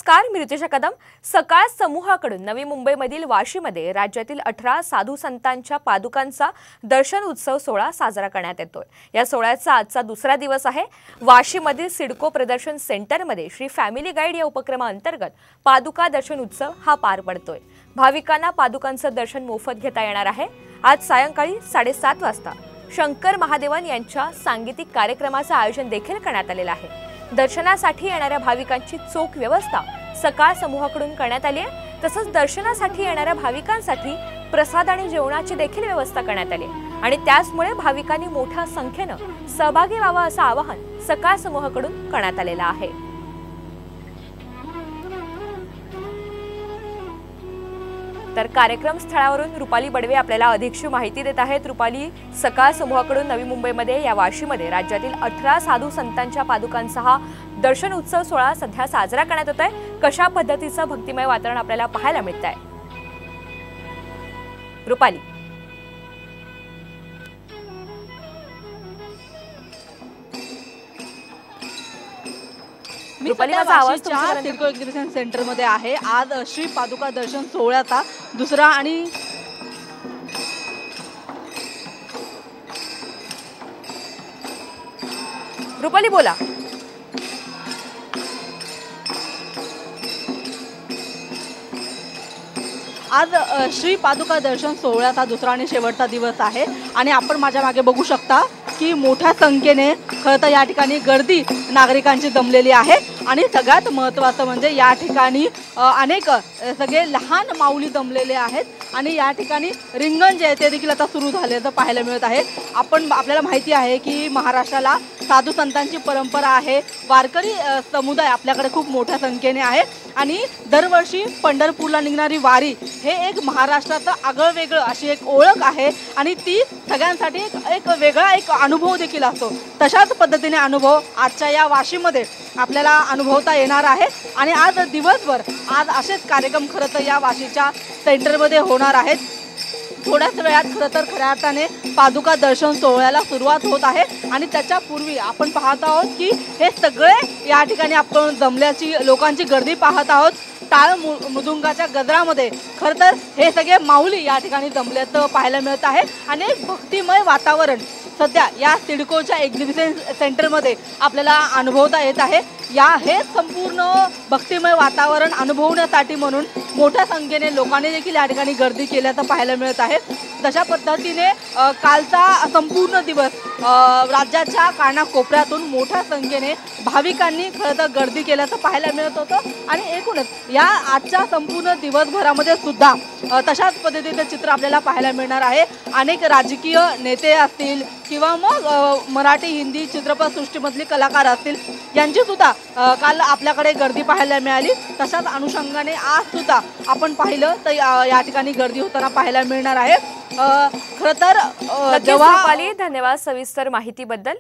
नमस्कार, मी ऋतुजा कदम। सकाळ समूहाकडून नवी मुंबईमधील वाशीमध्ये राज्यातील 18 साधू संतांच्या पादुकांचा दर्शन उत्सव सोहळा साजरा करण्यात येतोय। या सोहळ्याचा आजचा दुसरा दिवस आहे। वाशीमधील सिडको प्रदर्शन सेंटरमध्ये श्री फॅमिली गाईड या उपक्रमाअंतर्गत पादुका दर्शन उत्सव हा पार पडतोय। भाविकांना पादुकांचं दर्शन मोफत घेता येणार आहे। आज सायंकाळी 7:30 वाजता शंकर महादेवन यांच्या सांगीतिक कार्यक्रमाचं आयोजन देखील करण्यात आलेलं आहे। दर्शनासाठी येणाऱ्या भाविकांची चोख व्यवस्था सकाळ समूहाकडून करण्यात आली आहे। तसंच दर्शनासाठी येणाऱ्या भाविकांसाठी प्रसाद आणि जेवणाची देखील व्यवस्था करण्यात आली आहे आणि त्याचमुळे भाविकांनी मोठ्या संख्येने सहभागी व्हावं असं आवाहन सकाळ समूहाकडून करण्यात आलेलं आहे। तर कार्यक्रम स्थळावरून रुपाली बडवे आपल्याला अधिकची माहिती देत आहेत। रुपाली, सकाळ समूहाकडून नवी मुंबईमध्ये या वाशीमध्ये राज्यातील 18 साधू संतांच्या पादुकांचा हा दर्शन उत्सव सोहळा सध्या साजरा करण्यात येत आहे। कशा पद्धतीचं भक्तिमय वातावरण आपल्याला पाहायला मिळत आहे? रुपाली, वाशीच्या सिडको एक्झिबिशन सेंटर मध्ये आहे। आज श्री पादुका दर्शन सोहळ्याचा दुसरा आणि रुपाली बोला। आज श्री पादुका दर्शन सोहळ्याचा दुसरा आणि शेवटचा दिवस आहे आणि आपण माझ्या मागे बघू शकता की मोठ्या संख्येने खरं तर या ठिकाणी गर्दी नागरिकांची जमलेली आहे आणि सगळ्यात महत्त्वाचं म्हणजे या ठिकाणी अनेक सगळे लहान माऊली जमलेले आहेत आणि या ठिकाणी रिंगण जे आहे ते देखील आता सुरू झाल्याचं पाहायला मिळत आहे। आपल्याला माहिती आहे की महाराष्ट्राला साधू संतांची परंपरा आहे। वारकरी समुदाय आपल्याकडे खूप मोठ्या संख्येने आहे आणि दरवर्षी पंढरपूरला निघणारी वारी हे एक महाराष्ट्राचं आगळं वेगळं अशी एक ओळख आहे आणि ती सगळ्यांसाठी एक वेगळा एक अनुभव देखील असतो। तशाच पद्धतीने अनुभव आजच्या या वाशीमध्ये आपल्याला अनुभवता येणार आहे आणि आज दिवसभर आज असेच कार्यक्रम खरं तर या वाशीच्या सेंटरमध्ये होणार आहेत। थोड्याच वेळात खरं तर खऱ्या अर्थाने पादुका दर्शन सोहळ्याला सुरुवात होत आहे आणि त्याच्या पूर्वी आपण पाहत आहोत की हे सगळे या ठिकाणी आपण जमल्याची लोकांची गर्दी पाहत आहोत। टाळ मृदुंगाच्या गजरामध्ये खरं तर हे सगळे माऊली या ठिकाणी जमल्याचं पाहायला मिळत आहे आणि एक भक्तिमय वातावरण सध्या या सिडकोच्या एक्झिबिशन सेंटरमध्ये आपल्याला अनुभवता येत आहे। हे संपूर्ण भक्तिमय वातावरण अनुभवण्यासाठी म्हणून मोठ्या संख्येने लोकांनी देखील या ठिकाणी गर्दी केल्याचं पाहायला मिळत आहे। तशा पद्धतीने कालचा संपूर्ण दिवस राज्याच्या कानाकोपऱ्यातून मोठ्या संख्येने भाविकांनी खरं तर गर्दी केल्याचं पाहायला मिळत होतं आणि एकूणच या आजच्या संपूर्ण दिवसभरामध्ये सुद्धा तशाच पद्धतीचं चित्र आपल्याला पाहायला मिळणार आहे। अनेक राजकीय नेते असतील किंवा मग मराठी हिंदी चित्रपटसृष्टीमधली कलाकार असतील यांची सुद्धा काल आपल्याकडे गर्दी पाहायला मिळाली। तशाच अनुषंगाने आज सुद्धा आपण पाहिलं तर या ठिकाणी गर्दी होताना पाहायला मिळणार आहे। खरं तर धन्यवाद सविस्तर माहितीबद्दल।